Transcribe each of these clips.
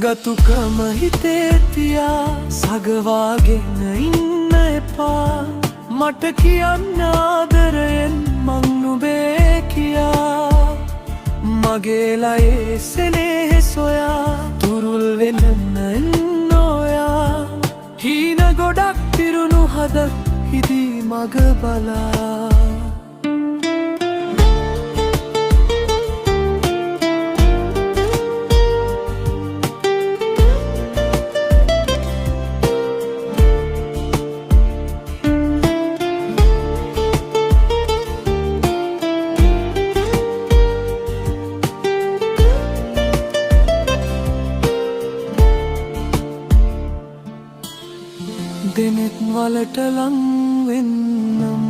ලිංගතුකම හිතේ තියා සගවාගෙන ඉන්න එපා. මට කියන්න ආදරයෙන් මං නුඹේ කියා. මගේ ලයේ සෙනෙහ සොයා තුරුල් වෙන්න එන්න ඔයා. හීන ගොඩක් පිරුණු හදක් හිදී මග බලා. දෙනෙත් වලට ලං වෙන්නම්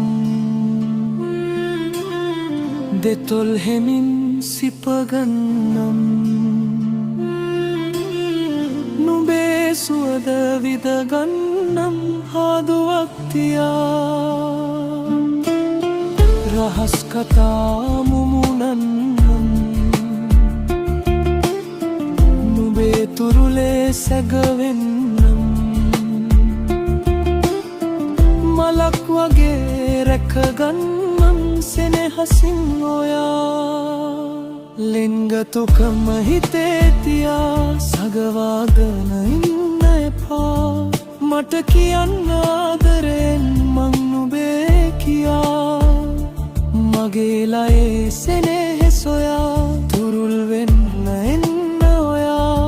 දෙතොල් හෙමින් සිපගන්නම්. නුඹේ සුවඳ විදගන්නම් හාදුවක් තියා. රහස් කතා මුමුණන්නම් නුඹේ තුරුලේ සැගවෙන්නම්. මලක් වගේ රැකගන්නම් සෙනෙහසින් ඔයා. ලිංගතුකම හිතේ තියා සගවාගෙන ඉන්න එපා. මට කියන්න ආදරයෙන් මං නුඹේ කියා. මගේ ලයේ සෙනෙහ සොයා තුරුල් වෙන්න එන්න ඔයා.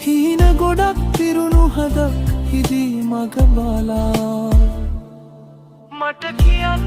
හීන ගොඩක් පිරුණු හදක් හිදී මග බලා. මට කියන්න